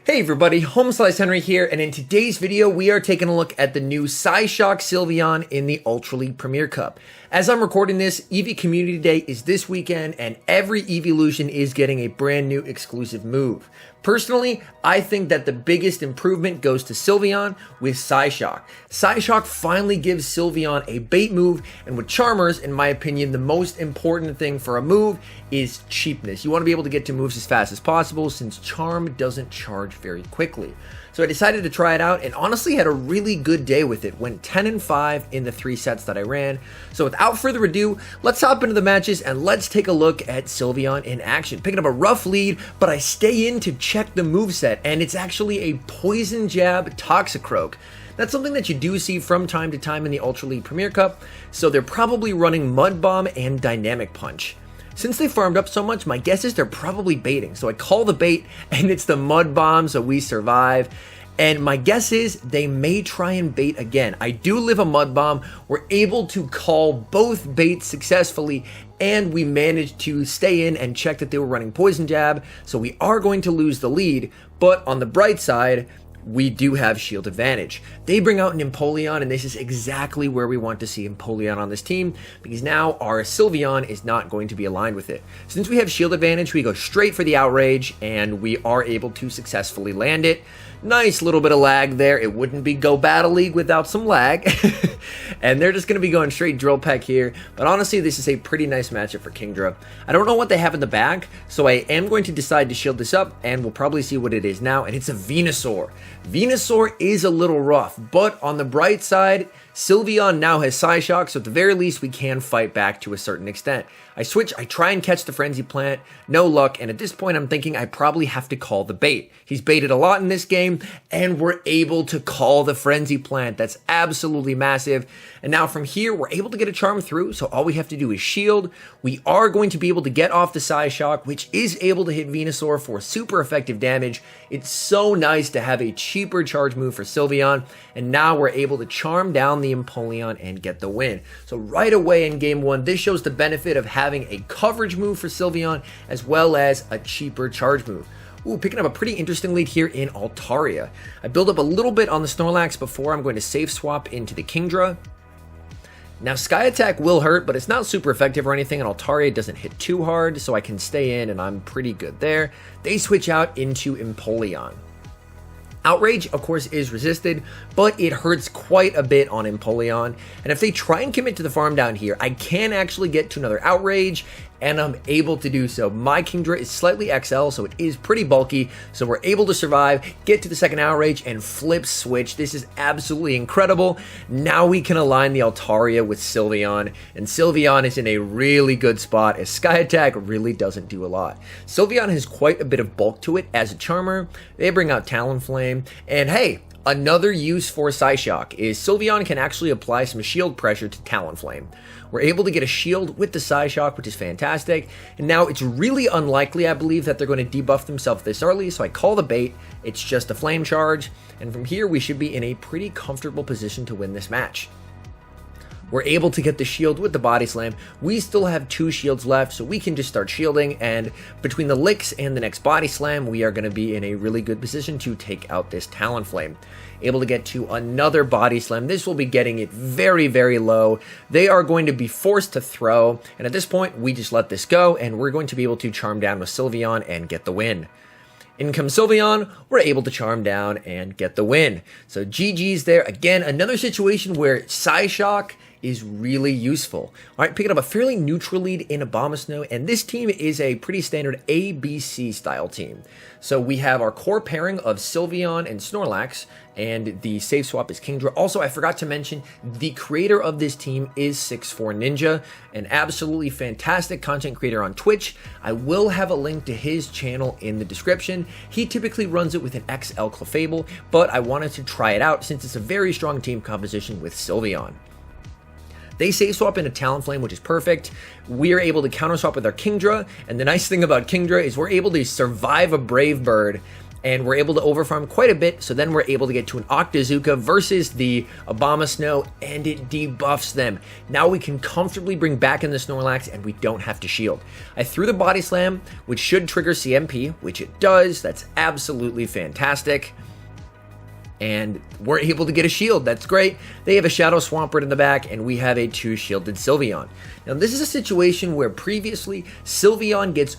Hey everybody, HomeSliceHenry here, and in today's video we are taking a look at the new Psyshock SYLVEON in the Ultra League Premier Cup. As I'm recording this, Eevee Community Day is this weekend, and every Eeveelution is getting a brand new exclusive move. Personally, I think that the biggest improvement goes to SYLVEON with Psyshock. Psyshock finally gives SYLVEON a bait move, and with Charmers, in my opinion, the most important thing for a move is cheapness. You want to be able to get to moves as fast as possible since Charm doesn't charge very quickly. So I decided to try it out and honestly had a really good day with it. Went 10-5 in the 3 sets that I ran. So without further ado, let's hop into the matches and let's take a look at SYLVEON in action. Picking up a rough lead, but I stay in to check the moveset, and it's actually a Poison Jab Toxicroak. That's something that you do see from time to time in the Ultra League Premier Cup, so they're probably running Mud Bomb and Dynamic Punch. Since they farmed up so much, my guess is they're probably baiting. So I call the bait, and it's the Mud Bomb, so we survive. And my guess is they may try and bait again. I do live a Mud Bomb. We're able to call both baits successfully, and we managed to stay in and check that they were running Poison Jab. So we are going to lose the lead, but on the bright side, we do have shield advantage. They bring out an Empoleon, and this is exactly where we want to see Empoleon on this team, because now our SYLVEON is not going to be aligned with it. Since we have shield advantage, we go straight for the Outrage, and we are able to successfully land it. Nice little bit of lag there. It wouldn't be Go Battle League without some lag. And they're just going to be going straight Drill Peck here. But honestly, this is a pretty nice matchup for Kingdra. I don't know what they have in the back, so I am going to decide to shield this up, and we'll probably see what it is now. And it's a Venusaur. Venusaur is a little rough, but on the bright side, SYLVEON now has Psyshock, so at the very least we can fight back to a certain extent. I switch, I try and catch the Frenzy Plant, no luck, and at this point I'm thinking I probably have to call the bait. He's baited a lot in this game, and we're able to call the Frenzy Plant. That's absolutely massive. And now from here, we're able to get a Charm through, so all we have to do is shield. We are going to be able to get off the Psyshock, which is able to hit Venusaur for super effective damage. It's so nice to have a cheaper charge move for SYLVEON, and now we're able to charm down the Empoleon and get the win. So right away in game 1, this shows the benefit of having a coverage move for SYLVEON as well as a cheaper charge move. Ooh, picking up a pretty interesting lead here in Altaria. I build up a little bit on the Snorlax before I'm going to safe swap into the Kingdra. Now, Sky Attack will hurt, but it's not super effective or anything, and Altaria doesn't hit too hard, so I can stay in, and I'm pretty good there. They switch out into Empoleon. Outrage, of course, is resisted, but it hurts quite a bit on Empoleon, and if they try and commit to the farm down here, I can actually get to another Outrage, and I'm able to do so. My Kingdra is slightly XL, so it is pretty bulky, so we're able to survive, get to the second Outrage, and flip switch. This is absolutely incredible. Now we can align the Altaria with SYLVEON, and SYLVEON is in a really good spot, as Sky Attack really doesn't do a lot. SYLVEON has quite a bit of bulk to it as a Charmer. They bring out Talonflame, and hey, another use for Psyshock is SYLVEON can actually apply some shield pressure to Talonflame. We're able to get a shield with the Psyshock, which is fantastic, and now it's really unlikely, I believe, that they're going to debuff themselves this early, so I call the bait. It's just a Flame Charge, and from here we should be in a pretty comfortable position to win this match. We're able to get the shield with the Body Slam. We still have 2 shields left, so we can just start shielding, and between the Licks and the next Body Slam, we are going to be in a really good position to take out this Talonflame. Able to get to another Body Slam. This will be getting it very, very low. They are going to be forced to throw, and at this point, we just let this go, and we're going to be able to charm down with SYLVEON and get the win. In comes SYLVEON, we're able to charm down and get the win. So GG's there. Again, another situation where Psyshock is really useful. All right, picking up a fairly neutral lead in Abomasnow, and this team is a pretty standard ABC style team. So we have our core pairing of SYLVEON and Snorlax, and the safe swap is Kingdra. Also, I forgot to mention, the creator of this team is 64Ninja, an absolutely fantastic content creator on Twitch. I will have a link to his channel in the description. He typically runs it with an XL Clefable, but I wanted to try it out since it's a very strong team composition with SYLVEON. They safe swap into Talonflame, which is perfect. We are able to counter swap with our Kingdra, and the nice thing about Kingdra is we're able to survive a Brave Bird and we're able to overfarm quite a bit, so then we're able to get to an Octazooka versus the Abomasnow, and it debuffs them. Now we can comfortably bring back in the Snorlax, and we don't have to shield. I threw the Body Slam, which should trigger CMP, which it does. That's absolutely fantastic. And we're able to get a shield. That's great. They have a Shadow Swampert in the back, and we have a 2-shielded Sylveon. Now, this is a situation where previously Sylveon gets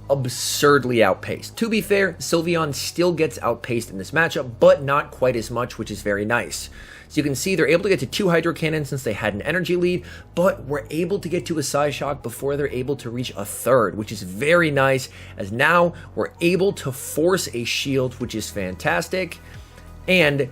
absurdly outpaced. To be fair, Sylveon still gets outpaced in this matchup, but not quite as much, which is very nice. So you can see they're able to get to 2 Hydro Cannons since they had an energy lead, but we're able to get to a Psyshock before they're able to reach a 3rd, which is very nice, as now we're able to force a shield, which is fantastic. And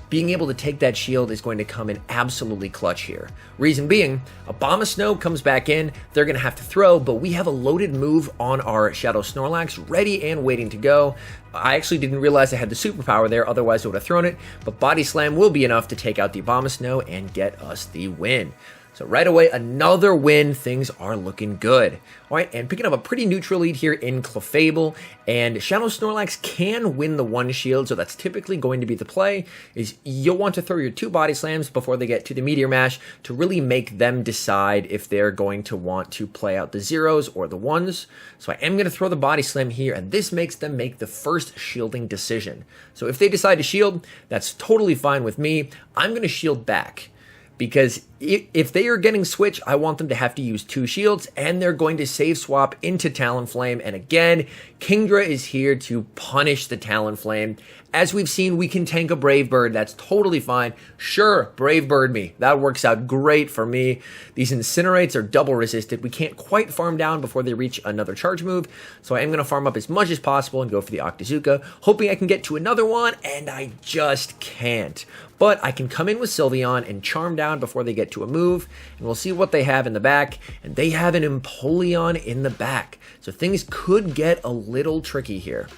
being able to take that shield is going to come in absolutely clutch here. Reason being, Abomasnow comes back in, they're going to have to throw, but we have a loaded move on our Shadow Snorlax ready and waiting to go. I actually didn't realize I had the superpower there, otherwise I would have thrown it, but Body Slam will be enough to take out the Abomasnow and get us the win. So right away, another win. Things are looking good. All right, and picking up a pretty neutral lead here in Clefable, and Shadow Snorlax can win the 1 shield, so that's typically going to be the play, is you'll want to throw your 2 Body Slams before they get to the Meteor Mash to really make them decide if they're going to want to play out the 0s or the 1s. So I am going to throw the Body Slam here, and this makes them make the first shielding decision. So if they decide to shield, that's totally fine with me. I'm going to shield back, because if they are getting switch, I want them to have to use 2 shields, and they're going to save swap into Talonflame. And again, Kingdra is here to punish the Talonflame. As we've seen, we can tank a Brave Bird. That's totally fine. Sure, Brave Bird me. That works out great for me. These Incinerates are double resisted. We can't quite farm down before they reach another charge move, so I am going to farm up as much as possible and go for the Octazooka, hoping I can get to another one, and I just can't. But I can come in with Sylveon and charm down before they get to a move, and we'll see what they have in the back. And they have an Empoleon in the back, so things could get a little tricky here.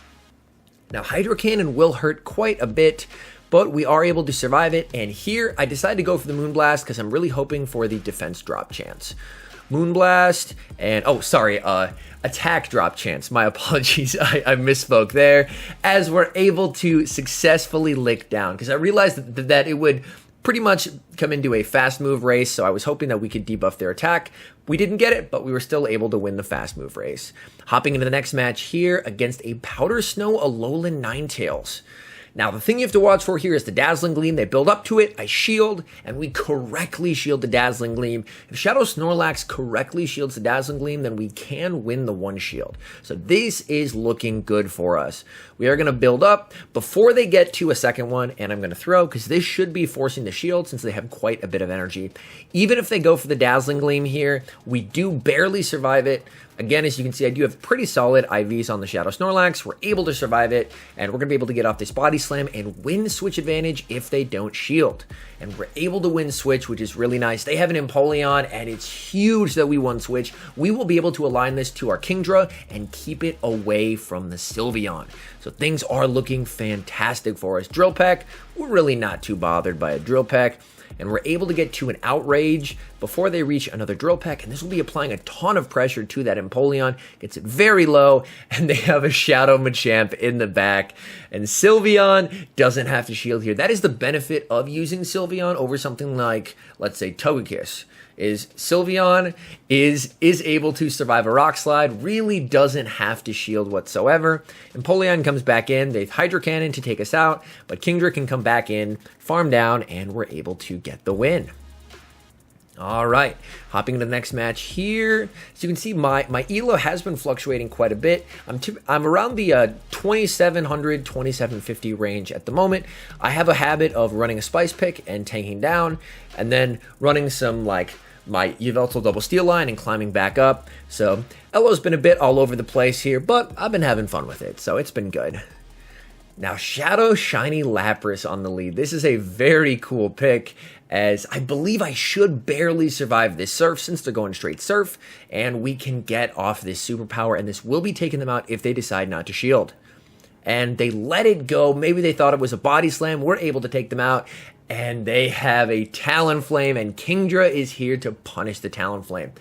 Now, Hydro Cannon will hurt quite a bit, but we are able to survive it. And here, I decided to go for the Moonblast because I'm really hoping for the defense drop chance. Moonblast and, attack drop chance. My apologies, I misspoke there. As we're able to successfully lick down, because I realized that it would pretty much come into a fast move race, so I was hoping that we could debuff their attack. We didn't get it, but we were still able to win the fast move race. Hopping into the next match here against a Powder Snow Alolan Ninetales. Now, the thing you have to watch for here is the Dazzling Gleam. They build up to it, I shield, and we correctly shield the Dazzling Gleam. If Shadow Snorlax correctly shields the Dazzling Gleam, then we can win the 1 shield. So this is looking good for us. We are going to build up before they get to a second one, and I'm going to throw, because this should be forcing the shield since they have quite a bit of energy. Even if they go for the Dazzling Gleam here, we do barely survive it. Again, as you can see, I do have pretty solid IVs on the Shadow Snorlax. We're able to survive it, and we're going to be able to get off this Body Slam and win switch advantage if they don't shield. And we're able to win switch, which is really nice. They have an Empoleon, and it's huge that we won switch. We will be able to align this to our Kingdra and keep it away from the Sylveon. So things are looking fantastic for us. Drill Peck, we're really not too bothered by a Drill Peck. And we're able to get to an Outrage before they reach another Drill Peck, and this will be applying a ton of pressure to that Empoleon. Gets it very low, and they have a Shadow Machamp in the back, and Sylveon doesn't have to shield here. That is the benefit of using Sylveon over something like, let's say, Togekiss. Is Sylveon is able to survive a Rock Slide, really doesn't have to shield whatsoever. Empoleon comes back in, they Hydro Cannon to take us out, but Kingdra can come back in, farm down, and we're able to get the win. All right, hopping into the next match here. So you can see my elo has been fluctuating quite a bit. I'm around the 2700, 2750 range at the moment. I have a habit of running a Spice Pick and tanking down, and then running some like my Yveltal Double Steel line and climbing back up. So Elo's been a bit all over the place here, but I've been having fun with it, so it's been good. Now, Shadow Shiny Lapras on the lead. This is a very cool pick, as I believe I should barely survive this Surf since they're going straight Surf, and we can get off this superpower, and this will be taking them out if they decide not to shield. And they let it go. Maybe they thought it was a Body Slam. We're able to take them out, and they have a Talonflame, and Kingdra is here to punish the Talonflame.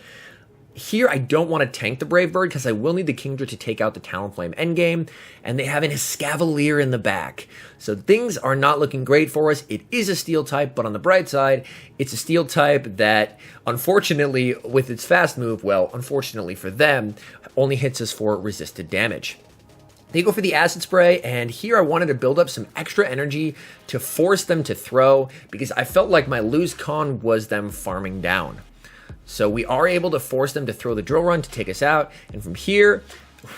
Here, I don't want to tank the Brave Bird because I will need the Kingdra to take out the Talonflame endgame, and they have an Escavalier in the back. So things are not looking great for us. It is a Steel type, but on the bright side, it's a Steel type that, unfortunately, with its fast move, well, unfortunately for them, only hits us for resisted damage. They go for the Acid Spray, and here I wanted to build up some extra energy to force them to throw, because I felt like my lose con was them farming down. So we are able to force them to throw the Drill Run to take us out, and from here,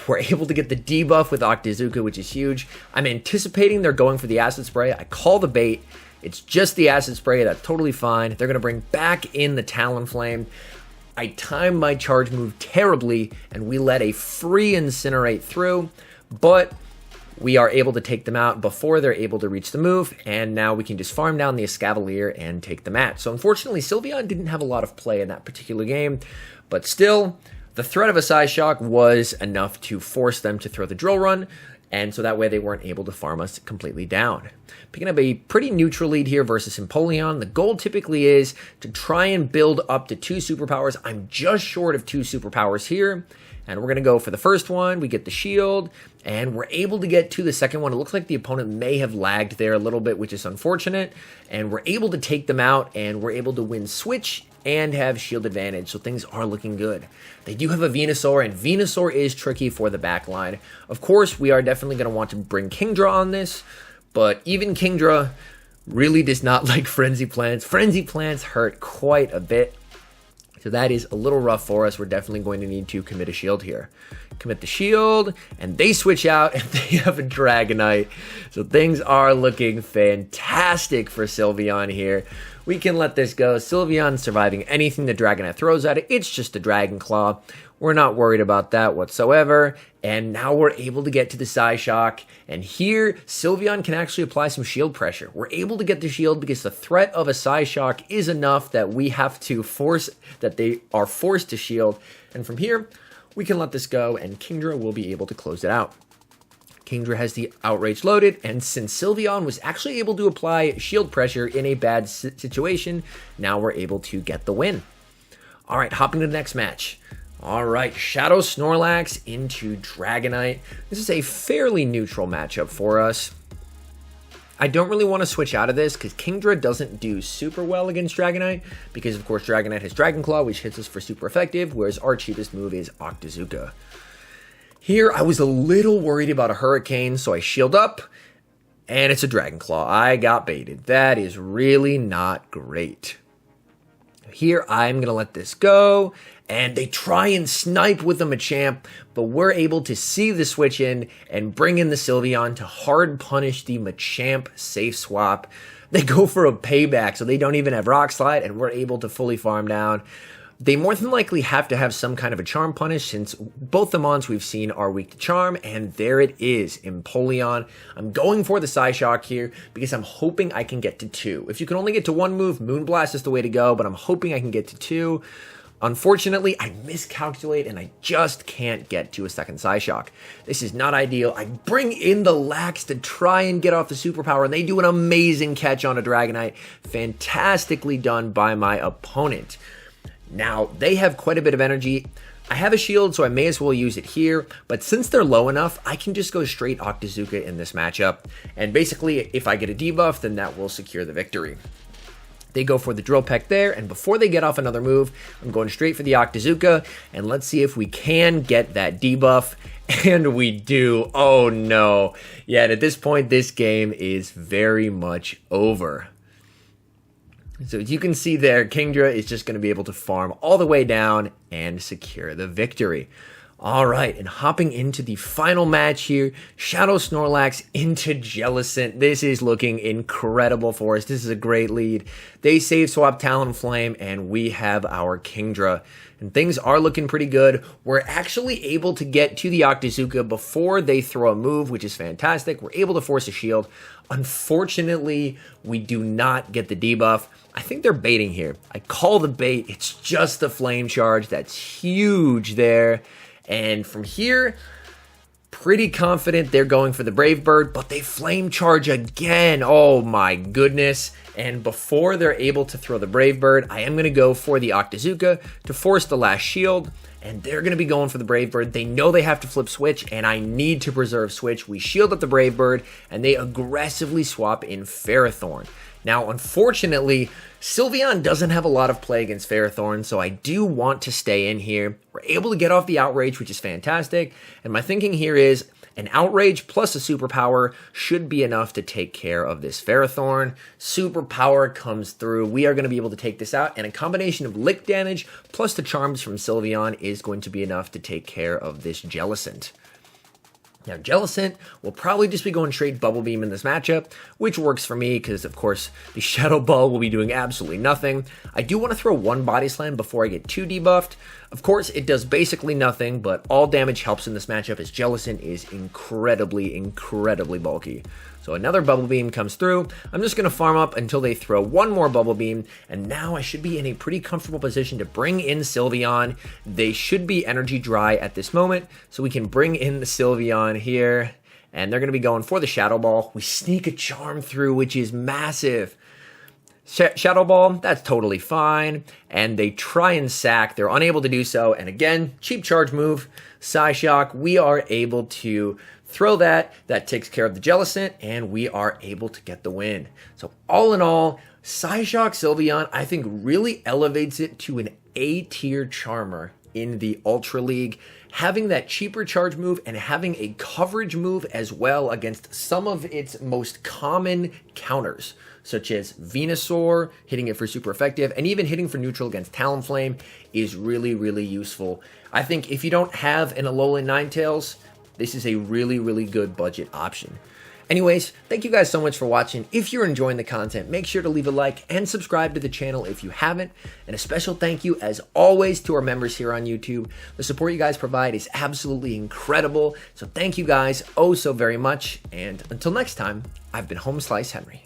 we're able to get the debuff with Octazooka, which is huge. I'm anticipating they're going for the Acid Spray. I call the bait. It's just the Acid Spray. That's totally fine. They're going to bring back in the Talonflame. I time my charge move terribly, and we let a free Incinerate through, but we are able to take them out before they're able to reach the move, and now we can just farm down the Escavalier and take the match. So unfortunately, SYLVEON didn't have a lot of play in that particular game, but still, the threat of a Psyshock was enough to force them to throw the Drill Run, and so that way they weren't able to farm us completely down. Picking up a pretty neutral lead here versus Empoleon. The goal typically is to try and build up to 2 superpowers. I'm just short of 2 superpowers here. And we're going to go for the first one. We get the shield, and we're able to get to the second one. It looks like the opponent may have lagged there a little bit, which is unfortunate. And we're able to take them out, and we're able to win switch and have shield advantage. So things are looking good. They do have a Venusaur, and Venusaur is tricky for the backline. Of course, we are definitely going to want to bring Kingdra on this, but even Kingdra really does not like Frenzy Plants. Frenzy Plants hurt quite a bit. So that is a little rough for us. We're definitely going to need to commit a shield here. Commit the shield, and they switch out, and they have a Dragonite. So things are looking fantastic for SYLVEON here. We can let this go. SYLVEON surviving anything the Dragonite throws at it. It's just a Dragon Claw. We're not worried about that whatsoever. And now we're able to get to the Psyshock. And here, SYLVEON can actually apply some shield pressure. We're able to get the shield because the threat of a Psyshock is enough that we have to force, that they are forced to shield. And from here, we can let this go, and Kingdra will be able to close it out. Kingdra has the Outrage loaded, and since SYLVEON was actually able to apply shield pressure in a bad situation, now we're able to get the win. All right, hopping to the next match. All right, Shadow Snorlax into Dragonite. This is a fairly neutral matchup for us. I don't really want to switch out of this because Kingdra doesn't do super well against Dragonite because, of course, Dragonite has Dragon Claw, which hits us for super effective, whereas our cheapest move is Octazooka. Here, I was a little worried about a Hurricane, so I shield up, and it's a Dragon Claw. I got baited. That is really not great. Here, I'm going to let this go, and they try and snipe with the Machamp, but we're able to see the switch in and bring in the SYLVEON to hard punish the Machamp safe swap. They go for a payback, so they don't even have Rock Slide, and we're able to fully farm down. They more than likely have to have some kind of a Charm Punish since both the Mons we've seen are weak to Charm, and there it is, Empoleon. I'm going for the Psyshock here because I'm hoping I can get to 2. If you can only get to 1 move, Moonblast is the way to go, but I'm hoping I can get to 2. Unfortunately, I miscalculate and I just can't get to a second Psyshock. This is not ideal. I bring in the Lax to try and get off the superpower, and they do an amazing catch on a Dragonite. Fantastically done by my opponent. Now, they have quite a bit of energy. I have a shield, so I may as well use it here, but since they're low enough, I can just go straight Octazooka in this matchup, and basically, if I get a debuff, then that will secure the victory. They go for the Drill Peck there, and before they get off another move, I'm going straight for the Octazooka, and let's see if we can get that debuff, and we do. Oh no. Yet at this point, this game is very much over. So as you can see there, Kingdra is just going to be able to farm all the way down and secure the victory. All right, and hopping into the final match here, Shadow Snorlax into Jellicent. This is looking incredible for us. This is a great lead. They save swap Talonflame, and we have our Kingdra. And things are looking pretty good. We're actually able to get to the Octazooka before they throw a move, which is fantastic. We're able to force a shield. Unfortunately, we do not get the debuff. I think they're baiting here. I call the bait. It's just the Flame Charge. That's huge there. And from here, Pretty confident they're going for the Brave Bird, but they flame charge again. Oh my goodness. And before they're able to throw the Brave Bird, I am going to go for the Octazooka to force the last shield. And they're going to be going for the Brave Bird. They know they have to flip Switch, and I need to preserve Switch. We shield up the Brave Bird, and they aggressively swap in Ferrothorn. Now, unfortunately, SYLVEON doesn't have a lot of play against Ferrothorn, so I do want to stay in here. We're able to get off the Outrage, which is fantastic. And my thinking here is an Outrage plus a Superpower should be enough to take care of this Ferrothorn. Superpower comes through. We are going to be able to take this out, and a combination of Lick damage plus the Charms from SYLVEON is going to be enough to take care of this Jellicent. Now, Jellicent will probably just be going straight Bubble Beam in this matchup, which works for me because, of course, the Shadow Ball will be doing absolutely nothing. I do want to throw one Body Slam before I get too debuffed. Of course, it does basically nothing, but all damage helps in this matchup as Jellicent is incredibly bulky. So another Bubble Beam comes through. I'm just going to farm up until they throw one more Bubble Beam, and now I should be in a pretty comfortable position to bring in SYLVEON. They should be energy dry at this moment, so we can bring in the SYLVEON here, and they're going to be going for the Shadow Ball. We sneak a Charm through, which is massive. Shadow Ball, that's totally fine, and they try and sack. They're unable to do so, and again, cheap charge move. Psyshock, we are able to throw that takes care of the Jellicent, and we are able to get the win. So all in all, Psyshock SYLVEON, I think, really elevates it to an A-tier charmer in the Ultra League. Having that cheaper charge move and having a coverage move as well against some of its most common counters, such as Venusaur, hitting it for super effective, and even hitting for neutral against Talonflame is really useful. I think if you don't have an Alolan Ninetales, this is a really good budget option. Anyways, thank you guys so much for watching. If you're enjoying the content, make sure to leave a like and subscribe to the channel if you haven't. And a special thank you, as always, to our members here on YouTube. The support you guys provide is absolutely incredible. So thank you guys oh so very much. And until next time, I've been HomeSliceHenry.